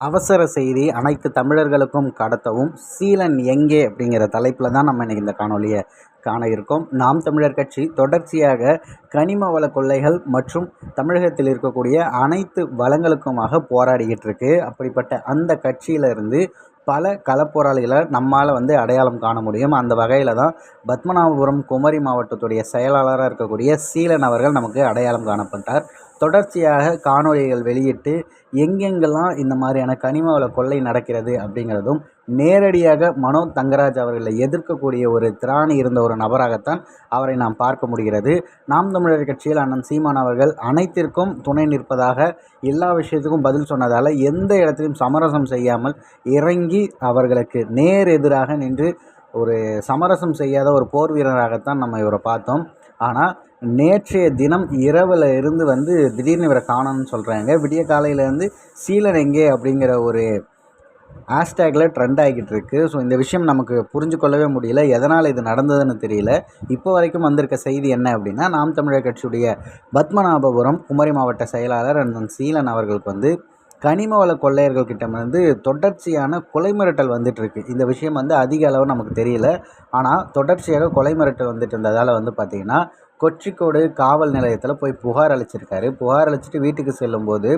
அவசர செய்தி அனைத்து தமிழர்களுக்கும் கடத்தவும் சீலன் எங்கே அப்படிங்கிற தலைப்பில் தான் நம்ம இன்றைக்கி இந்த காணொலியை காண இருக்கோம். நாம் தமிழர் கட்சி தொடர்ச்சியாக கனிம வள கொள்ளைகள் மற்றும் தமிழகத்தில் இருக்கக்கூடிய அனைத்து வளங்களுக்குமாக போராடிக்கிட்டு இருக்கு. அப்படிப்பட்ட அந்த கட்சியிலிருந்து பல களப்போராளிகளை நம்மால் அடையாளம் காண முடியும். அந்த வகையில் தான் பத்மநாபபுரம் குமரி மாவட்டத்துடைய செயலாளராக இருக்கக்கூடிய சீலன் அவர்கள் நமக்கு அடையாளம் காணப்பட்டார். தொடர்ச்சியாக காணொலிகள் வெளியிட்டு எங்கெங்கெல்லாம் இந்த மாதிரியான கனிம வள கொள்ளை நடக்கிறது அப்படிங்கிறதும் நேரடியாக மனோ தங்கராஜ் அவர்களை எதிர்க்கக்கூடிய ஒரு திராணி இருந்த ஒரு நபராகத்தான் அவரை நாம் பார்க்க முடிகிறது. நாம் தமிழர் கட்சியில் அண்ணன் சீமான் அவர்கள் அனைத்திற்கும் துணை நிற்பதாக எல்லா விஷயத்துக்கும் பதில் சொன்னதால் எந்த இடத்திலும் சமரசம் செய்யாமல் இறங்கி அவர்களுக்கு நேர் எதிராக நின்று ஒரு சமரசம் செய்யாத ஒரு போர் வீரராகத்தான் நம்ம இவரை பார்த்தோம். ஆனால் நேற்றைய தினம் இரவில் இருந்து திடீர்னு இவரை காணோன்னு சொல்கிறாங்க. விடிய காலையிலேருந்து சீலன் எங்கே அப்படிங்கிற ஒரு ஹேஷ்டேக்கில் ட்ரெண்ட் ஆகிக்கிட்டு இருக்குது. ஸோ இந்த விஷயம் நமக்கு புரிஞ்சு கொள்ளவே முடியல, எதனால் இது நடந்ததுன்னு தெரியல. இப்போ வரைக்கும் வந்திருக்க செய்தி என்ன அப்படின்னா, நாம் தமிழர் கட்சியுடைய பத்மநாபபுரம் குமரி மாவட்ட செயலாளர் அண்ணன் சீலன் அவர்களுக்கு கனிம வள கொள்ளையர்கள்கிட்டமிருந்து தொடர்ச்சியான கொலை மிரட்டல் வந்துட்டுருக்கு. இந்த விஷயம் அதிக அளவு நமக்கு தெரியல. ஆனால் தொடர்ச்சியாக கொலை மிரட்டல் வந்துட்டு இருந்ததால் பார்த்திங்கன்னா கொச்சிக்கோடு காவல் நிலையத்தில் போய் புகார் அளிச்சிருக்காரு. புகார் அளிச்சிட்டு வீட்டுக்கு செல்லும்போது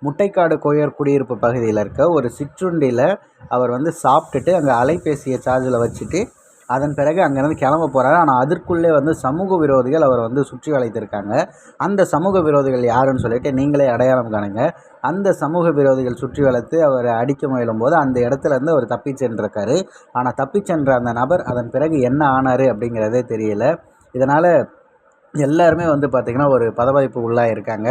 முட்டைக்காடு கோயர் குடியிருப்பு பகுதியில் இருக்க ஒரு சிற்றுண்டியில் அவர் சாப்பிட்டுட்டு அங்கே அலைபேசியை சார்ஜில் வச்சுட்டு அதன் பிறகு அங்கேருந்து கிளம்ப போகிறாரு. ஆனால் அதற்குள்ளே சமூக விரோதிகள் அவர் சுற்றி வளைத்திருக்காங்க. அந்த சமூக விரோதிகள் யாருன்னு சொல்லிட்டு நீங்களே அடையாளம் காணுங்க. அந்த சமூக விரோதிகள் சுற்றி வளைத்து அவர் அடிக்க முயலும்போது அந்த இடத்துலேருந்து அவர் தப்பி சென்றிருக்காரு. ஆனால் தப்பி சென்ற அந்த நபர் அதன் பிறகு என்ன ஆனார் அப்படிங்கிறதே தெரியல. இதனால் எல்லாருமே பார்த்திங்கன்னா ஒரு பதவாய்ப்பு உள்ளாக இருக்காங்க.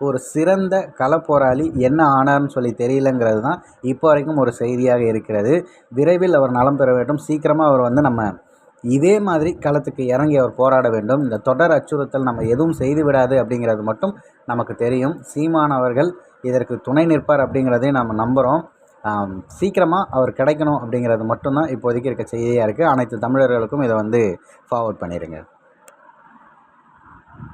ஒரு சிறந்த களப்போராளி என்ன ஆனார்னு சொல்லி தெரியலங்கிறது தான் இப்போ வரைக்கும் ஒரு செய்தியாக இருக்கிறது. விரைவில் அவர் நலம் பெற வேண்டும். சீக்கிரமாக அவர் நம்ம இதே மாதிரி களத்துக்கு இறங்கி அவர் போராட வேண்டும். இந்த தொடர் அச்சுறுத்தல் நம்ம எதுவும் செய்து விடாது அப்படிங்கிறது மட்டும் நமக்கு தெரியும். சீமான் அவர்கள் இதற்கு துணை நிற்பார் அப்படிங்கிறதையும் நம்ம நம்புகிறோம். சீக்கிரமாக அவர் கிடைக்கணும் அப்படிங்கிறது மட்டும்தான் இப்போதைக்கு இருக்க செய்தியாக இருக்குது. அனைத்து தமிழர்களுக்கும் இதை ஃபார்வர்ட் பண்ணிடுங்க.